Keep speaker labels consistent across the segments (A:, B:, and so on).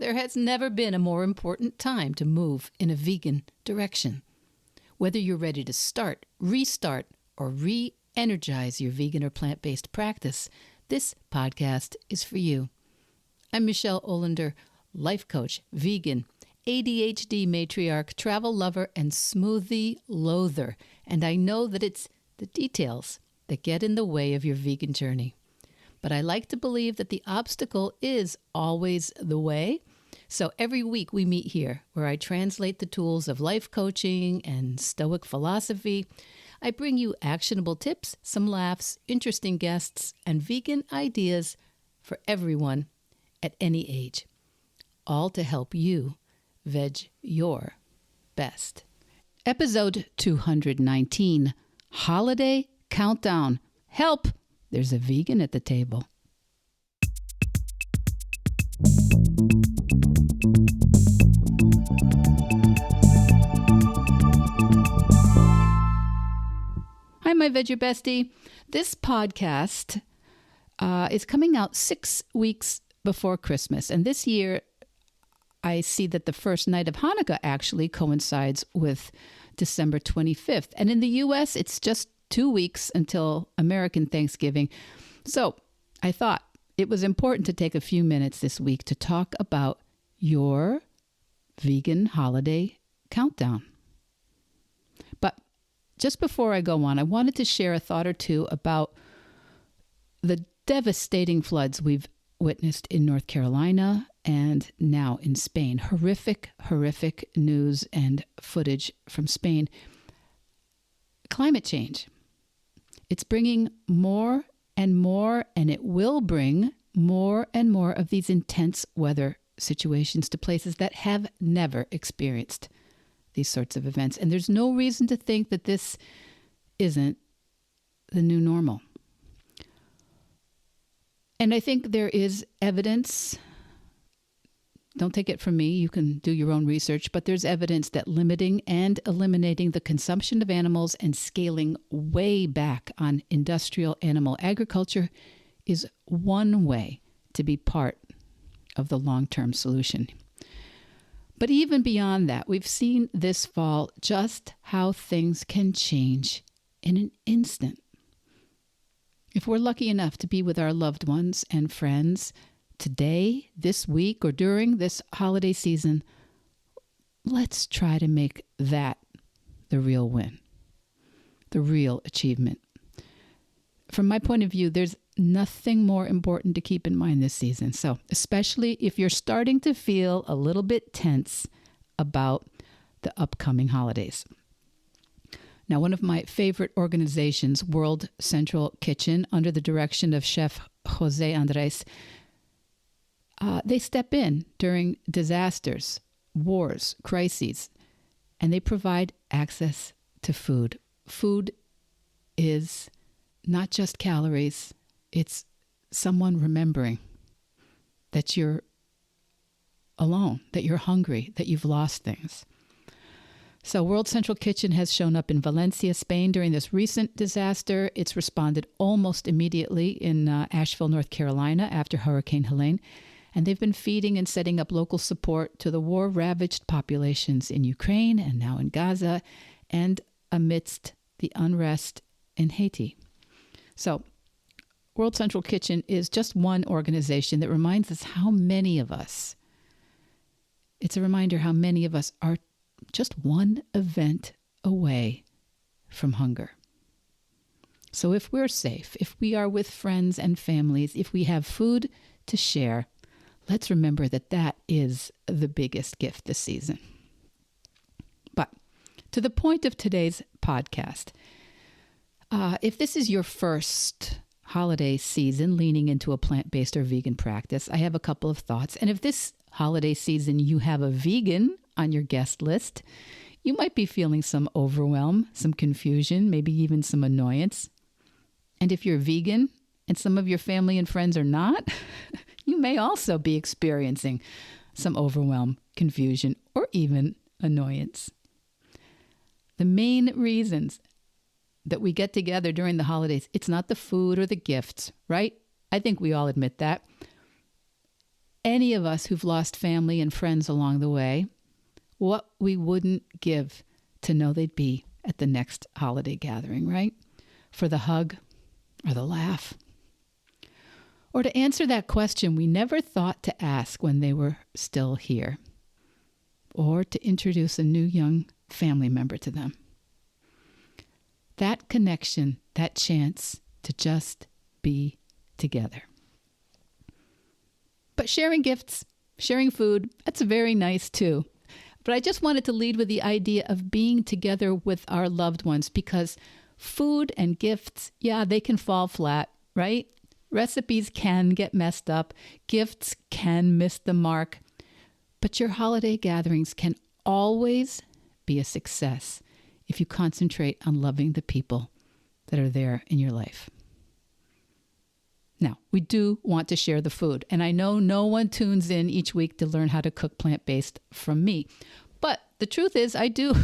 A: There has never been a more important time to move in a vegan direction. Whether you're ready to start, restart, or re-energize your vegan or plant-based practice, this podcast is for you. I'm Michelle Olander, life coach, vegan, ADHD matriarch, travel lover, and smoothie loather. And I know that it's the details that get in the way of your vegan journey. But I like to believe that the obstacle is always the way. So every week we meet here where I translate the tools of life coaching and Stoic philosophy. I bring you actionable tips, some laughs, interesting guests, and vegan ideas for everyone at any age. All to help you veg your best. Episode 219, Holiday Countdown. Help! There's a vegan at the table. Hi, my Veg Your Bestie. This podcast is coming out 6 weeks before Christmas. And this year, I see that the first night of Hanukkah actually coincides with December 25th. And in the U.S., it's just 2 weeks until American Thanksgiving. So I thought it was important to take a few minutes this week to talk about your vegan holiday countdown. But just before I go on, I wanted to share a thought or two about the devastating floods we've witnessed in North Carolina and now in Spain. Horrific news and footage from Spain. Climate change. It's bringing more and more, and it will bring more and more of these intense weather situations to places that have never experienced these sorts of events. And there's no reason to think that this isn't the new normal. And I think there is evidence, don't take it from me, you can do your own research, but there's evidence that limiting and eliminating the consumption of animals and scaling way back on industrial animal agriculture is one way to be part of the long-term solution. But even beyond that, we've seen this fall just how things can change in an instant. If we're lucky enough to be with our loved ones and friends today, this week, or during this holiday season, let's try to make that the real win, the real achievement. From my point of view, there's nothing more important to keep in mind this season. So, especially if you're starting to feel a little bit tense about the upcoming holidays. Now, one of my favorite organizations, World Central Kitchen, under the direction of Chef Jose Andres, they step in during disasters, wars, crises, and they provide access to food. Food is not just calories, it's someone remembering that you're alone, that you're hungry, that you've lost things. So World Central Kitchen has shown up in Valencia, Spain during this recent disaster. It's responded almost immediately in Asheville, North Carolina after Hurricane Helene. And they've been feeding and setting up local support to the war-ravaged populations in Ukraine and now in Gaza and amidst the unrest in Haiti. So World Central Kitchen is just one organization that reminds us how many of us, it's a reminder how many of us are just one event away from hunger. So if we're safe, if we are with friends and families, if we have food to share, let's remember that that is the biggest gift this season. But to the point of today's podcast, if this is your first holiday season leaning into a plant-based or vegan practice, I have a couple of thoughts. And if this holiday season you have a vegan on your guest list, you might be feeling some overwhelm, some confusion, maybe even some annoyance. And if you're vegan and some of your family and friends are not, you may also be experiencing some overwhelm, confusion, or even annoyance. The main reasons that we get together during the holidays, it's not the food or the gifts, right? I think we all admit that. any of us who've lost family and friends along the way, what we wouldn't give to know they'd be at the next holiday gathering, right? For the hug or the laugh. Or to answer that question we never thought to ask when they were still here. Or to introduce a new young family member to them. That connection, that chance to just be together. But sharing gifts, sharing food, that's very nice too. But I just wanted to lead with the idea of being together with our loved ones, because food and gifts, yeah, they can fall flat, right? Recipes can get messed up. Gifts can miss the mark. But your holiday gatherings can always be a success if you concentrate on loving the people that are there in your life. Now, we do want to share the food, and I know no one tunes in each week to learn how to cook plant-based from me. But the truth is, I do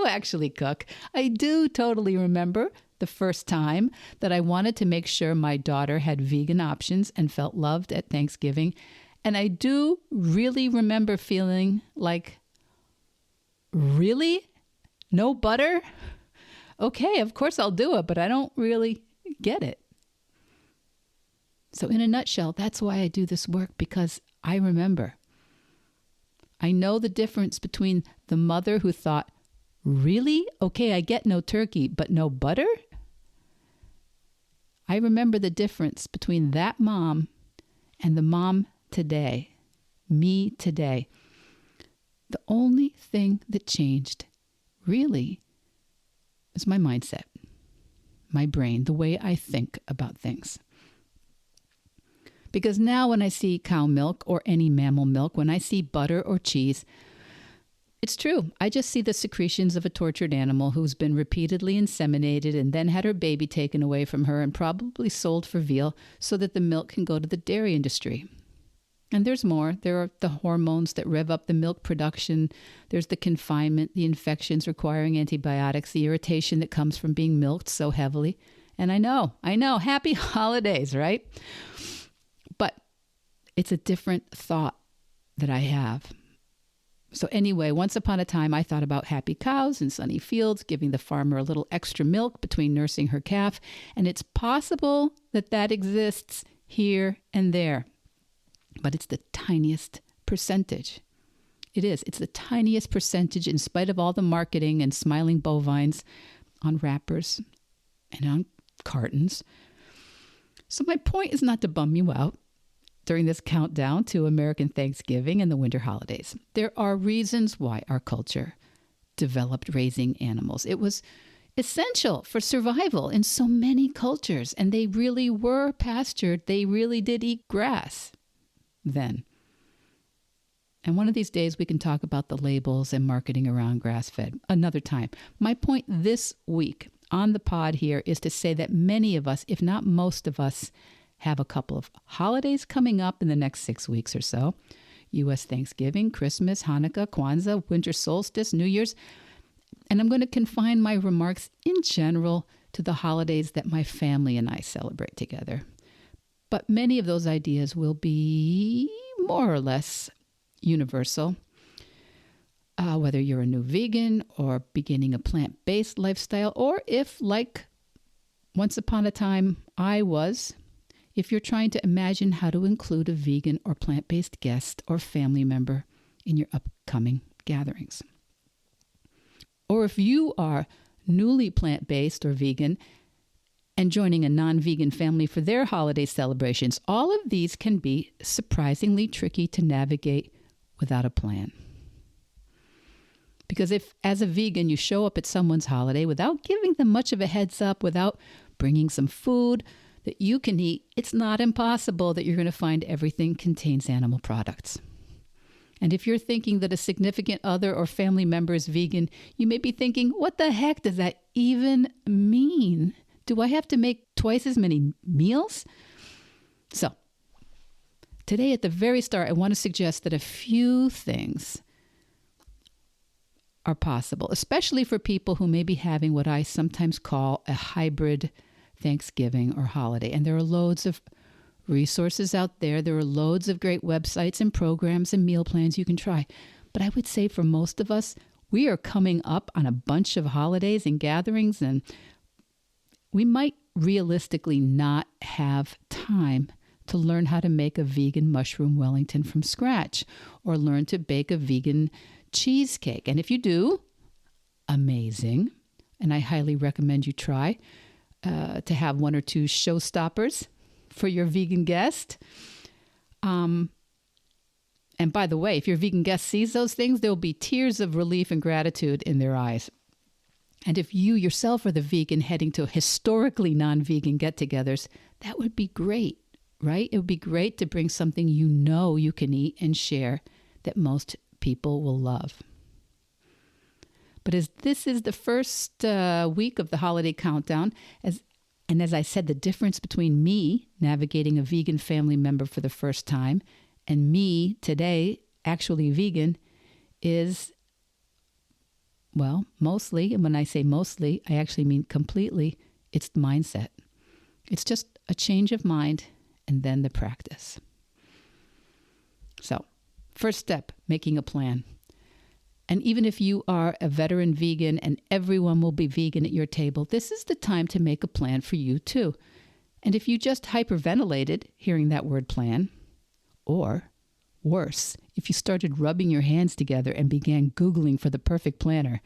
A: actually cook. I do totally remember the first time that I wanted to make sure my daughter had vegan options and felt loved at Thanksgiving. And I do really remember feeling like, really? No butter? Okay, of course I'll do it, but I don't really get it. So in a nutshell, that's why I do this work, because I remember. I know the difference between the mother who thought, really? Okay, I get no turkey, but no butter? I remember the difference between that mom and the mom today, me today. The only thing that changed, really, is my mindset, my brain, the way I think about things. Because now when I see cow milk or any mammal milk, when I see butter or cheese, it's true. I just see the secretions of a tortured animal who's been repeatedly inseminated and then had her baby taken away from her and probably sold for veal so that the milk can go to the dairy industry. And there's more. There are the hormones that rev up the milk production. There's the confinement, the infections requiring antibiotics, the irritation that comes from being milked so heavily. And I know, happy holidays, right? But it's a different thought that I have. So anyway, once upon a time, I thought about happy cows and sunny fields, giving the farmer a little extra milk between nursing her calf. And it's possible that that exists here and there. But it's the tiniest percentage. It is. It's the tiniest percentage in spite of all the marketing and smiling bovines on wrappers and on cartons. So my point is not to bum you out during this countdown to American Thanksgiving and the winter holidays. There are reasons why our culture developed raising animals. It was essential for survival in so many cultures, and they really were pastured. They really did eat grass then. And one of these days we can talk about the labels and marketing around grass-fed another time. My point this week on the pod here is to say that many of us, if not most of us, have a couple of holidays coming up in the next 6 weeks or so. U.S. Thanksgiving, Christmas, Hanukkah, Kwanzaa, winter solstice, New Year's. And I'm going to confine my remarks in general to the holidays that my family and I celebrate together. But many of those ideas will be more or less universal. Whether you're a new vegan or beginning a plant-based lifestyle, or if, like once upon a time I was, if you're trying to imagine how to include a vegan or plant-based guest or family member in your upcoming gatherings. Or if you are newly plant-based or vegan and joining a non-vegan family for their holiday celebrations, all of these can be surprisingly tricky to navigate without a plan. Because if, as a vegan, you show up at someone's holiday without giving them much of a heads up, without bringing some food that you can eat, it's not impossible that you're going to find everything contains animal products. And if you're thinking that a significant other or family member is vegan, you may be thinking, what the heck does that even mean? Do I have to make twice as many meals? So, today at the very start, I want to suggest that a few things are possible, especially for people who may be having what I sometimes call a hybrid Thanksgiving or holiday. And there are loads of resources out there. There are loads of great websites and programs and meal plans you can try. But I would say for most of us, we are coming up on a bunch of holidays and gatherings, and we might realistically not have time to learn how to make a vegan mushroom Wellington from scratch or learn to bake a vegan cheesecake. And if you do, amazing. And I highly recommend you try to have one or two showstoppers for your vegan guest. And by the way, if your vegan guest sees those things, there will be tears of relief and gratitude in their eyes. And if you yourself are the vegan heading to historically non-vegan get-togethers, that would be great, right? It would be great to bring something you know you can eat and share that most people will love. But as this is the first week of the holiday countdown, as I said, the difference between me navigating a vegan family member for the first time and me today actually vegan is, well, mostly, and when I say mostly, I actually mean completely, it's the mindset. It's just a change of mind and then the practice. So, first step, making a plan. And even if you are a veteran vegan and everyone will be vegan at your table, this is the time to make a plan for you too. And if you just hyperventilated hearing that word plan, or worse, if you started rubbing your hands together and began Googling for the perfect planner,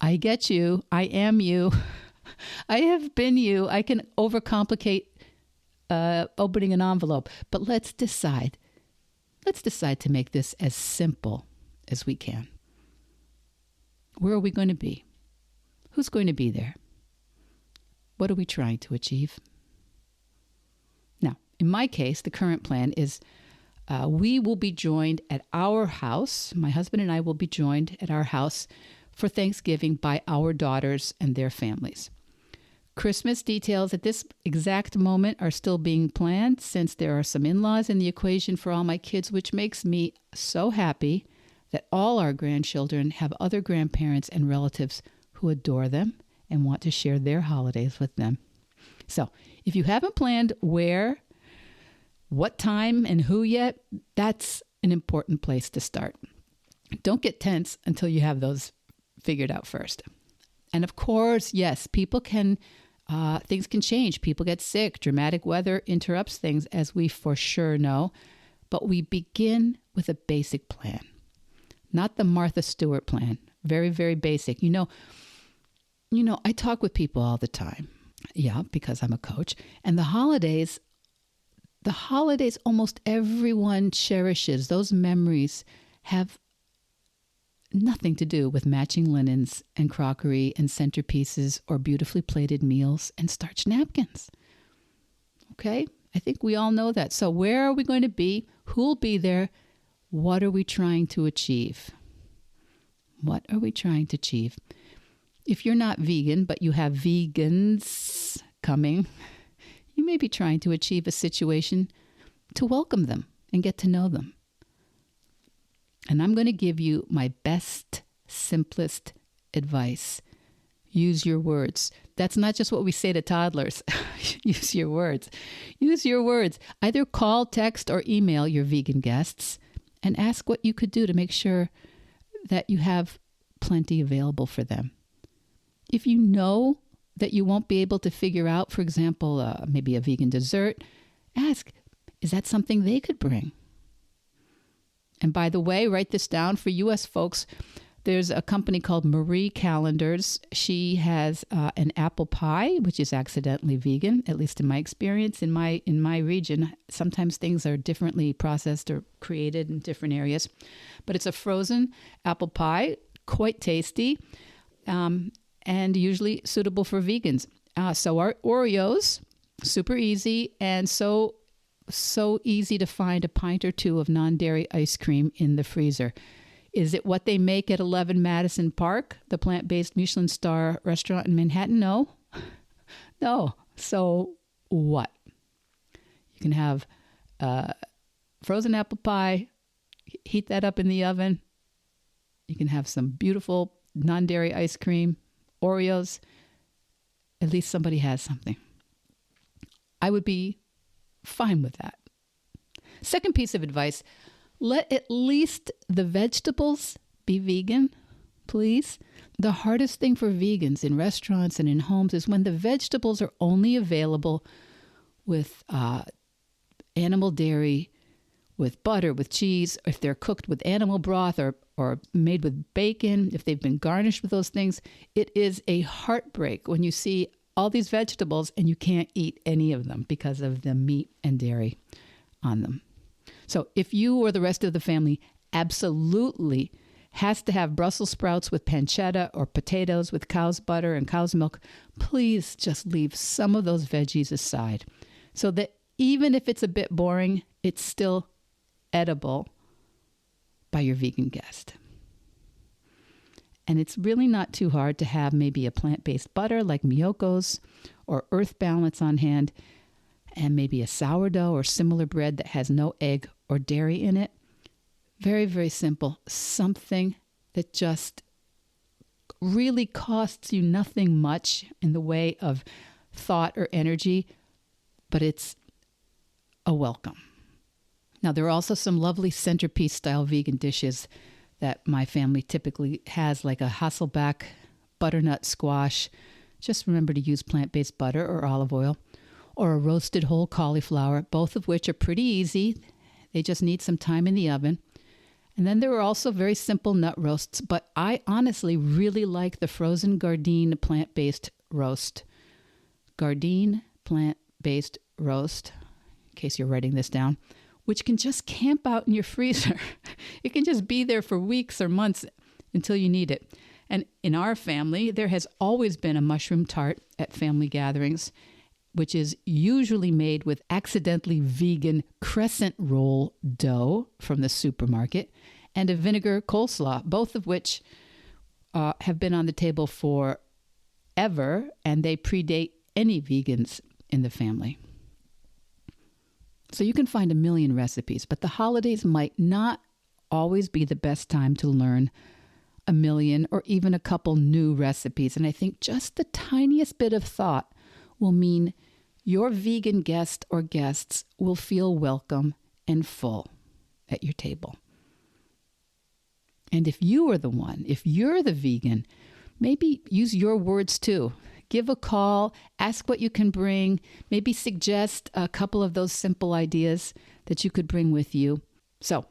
A: I get you. I am you. I have been you. I can overcomplicate opening an envelope. But let's decide. Let's decide to make this as simple as we can. Where are we going to be? Who's going to be there? What are we trying to achieve? Now, in my case, the current plan is we will be joined at our house. My husband and I will be joined at our house for Thanksgiving by our daughters and their families. Christmas details at this exact moment are still being planned since there are some in-laws in the equation for all my kids, which makes me so happy that all our grandchildren have other grandparents and relatives who adore them and want to share their holidays with them. So if you haven't planned where, what time, and who yet, that's an important place to start. Don't get tense until you have those figured out first. And of course, yes, things can change. People get sick. Dramatic weather interrupts things, as we for sure know. But we begin with a basic plan. Not the Martha Stewart plan. Very, very basic. You know, I talk with people all the time. Yeah, because I'm a coach. And the holidays, almost everyone cherishes. Those memories have nothing to do with matching linens and crockery and centerpieces or beautifully plated meals and starched napkins. Okay? I think we all know that. So where are we going to be? Who'll be there? What are we trying to achieve? What are we trying to achieve? If you're not vegan, but you have vegans coming, you may be trying to achieve a situation to welcome them and get to know them. And I'm going to give you my best, simplest advice. Use your words. That's not just what we say to toddlers. Use your words. Use your words. Either call, text, or email your vegan guests and ask what you could do to make sure that you have plenty available for them. If you know that you won't be able to figure out, for example, maybe a vegan dessert, ask, is that something they could bring? And by the way, write this down for U.S. folks. There's a company called Marie Callender's. She has an apple pie, which is accidentally vegan, at least in my experience. In my region, sometimes things are differently processed or created in different areas. But it's a frozen apple pie, quite tasty, and usually suitable for vegans. So our Oreos, super easy, and so easy to find a pint or two of non-dairy ice cream in the freezer. Is it what they make at 11 Madison Park, the plant-based Michelin star restaurant in Manhattan? No. No. So what? You can have frozen apple pie, heat that up in the oven. You can have some beautiful non-dairy ice cream, Oreos. At least somebody has something. I would be fine with that. Second piece of advice, let at least the vegetables be vegan, please. The hardest thing for vegans in restaurants and in homes is when the vegetables are only available with animal dairy, with butter, with cheese, if they're cooked with animal broth or made with bacon, if they've been garnished with those things. It is a heartbreak when you see all these vegetables and you can't eat any of them because of the meat and dairy on them. So if you or the rest of the family absolutely has to have Brussels sprouts with pancetta or potatoes with cow's butter and cow's milk, please just leave some of those veggies aside so that even if it's a bit boring, it's still edible by your vegan guest. And it's really not too hard to have maybe a plant-based butter like Miyoko's or Earth Balance on hand, and maybe a sourdough or similar bread that has no egg or dairy in it. Very, very simple. Something that just really costs you nothing much in the way of thought or energy, but it's a welcome. Now, there are also some lovely centerpiece-style vegan dishes that my family typically has, like a Hasselback butternut squash. Just remember to use plant-based butter or olive oil, or a roasted whole cauliflower, both of which are pretty easy. They just need some time in the oven. And then there are also very simple nut roasts, but I honestly really like the frozen Gardein plant-based roast. Gardein plant-based roast, in case you're writing this down, which can just camp out in your freezer. It can just be there for weeks or months until you need it. And in our family, there has always been a mushroom tart at family gatherings, which is usually made with accidentally vegan crescent roll dough from the supermarket and a vinegar coleslaw, both of which have been on the table forever, and they predate any vegans in the family. So you can find a million recipes, but the holidays might not always be the best time to learn a million or even a couple new recipes. And I think just the tiniest bit of thought will mean your vegan guest or guests will feel welcome and full at your table. And if you are the one, if you're the vegan, maybe use your words too. Give a call, ask what you can bring, maybe suggest a couple of those simple ideas that you could bring with you. So,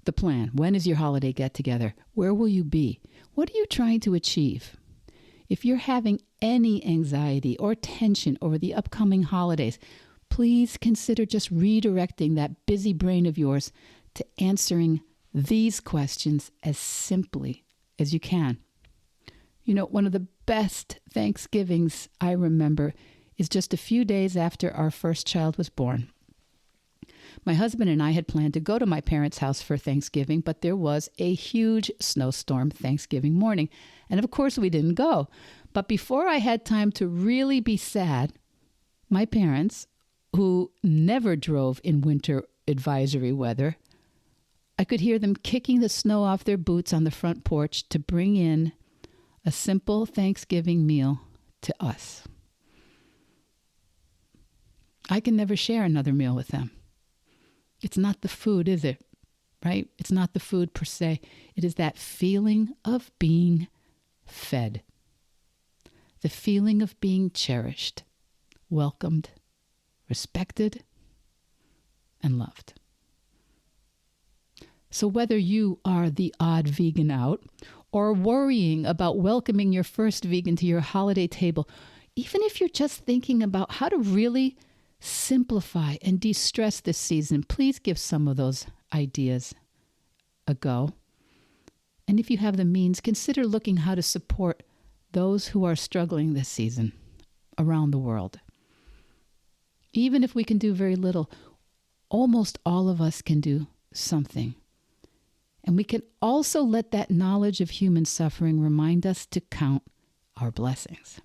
A: the plan. When is your holiday get-together? Where will you be? What are you trying to achieve? If you're having any anxiety or tension over the upcoming holidays, please consider just redirecting that busy brain of yours to answering these questions as simply as you can. You know, one of the best Thanksgivings I remember is just a few days after our first child was born. My husband and I had planned to go to my parents' house for Thanksgiving, but there was a huge snowstorm Thanksgiving morning. And of course, we didn't go. But before I had time to really be sad, my parents, who never drove in winter advisory weather, I could hear them kicking the snow off their boots on the front porch to bring in a simple Thanksgiving meal to us. I can never share another meal with them. It's not the food, is it? Right? It's not the food per se. It is that feeling of being fed. The feeling of being cherished, welcomed, respected, and loved. So whether you are the odd vegan out or worrying about welcoming your first vegan to your holiday table, even if you're just thinking about how to really simplify and de-stress this season, please give some of those ideas a go. And if you have the means, consider looking how to support those who are struggling this season around the world. Even if we can do very little, almost all of us can do something. And we can also let that knowledge of human suffering remind us to count our blessings.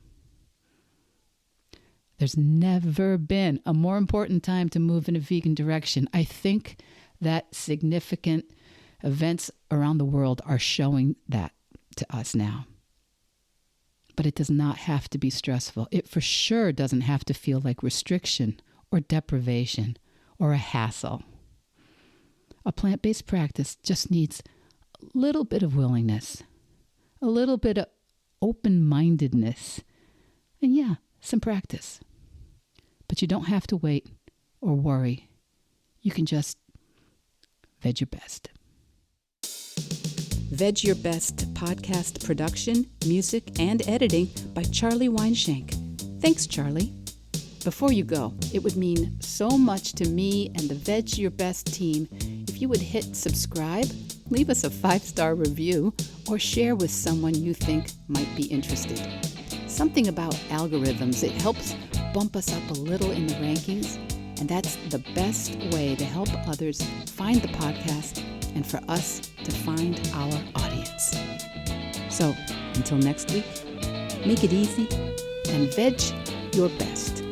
A: There's never been a more important time to move in a vegan direction. I think that significant events around the world are showing that to us now. But it does not have to be stressful. It for sure doesn't have to feel like restriction or deprivation or a hassle. A plant-based practice just needs a little bit of willingness, a little bit of open-mindedness, and some practice. But you don't have to wait or worry. You can just veg your best. Veg Your Best podcast production, music, and editing by Charlie Weinshank. Thanks, Charlie. Before you go, it would mean so much to me and the Veg Your Best team if you would hit subscribe, leave us a 5-star review, or share with someone you think might be interested. Something about algorithms, it helps bump us up a little in the rankings, and that's the best way to help others find the podcast and for us to find our audience. So, until next week, make it easy and veg your best.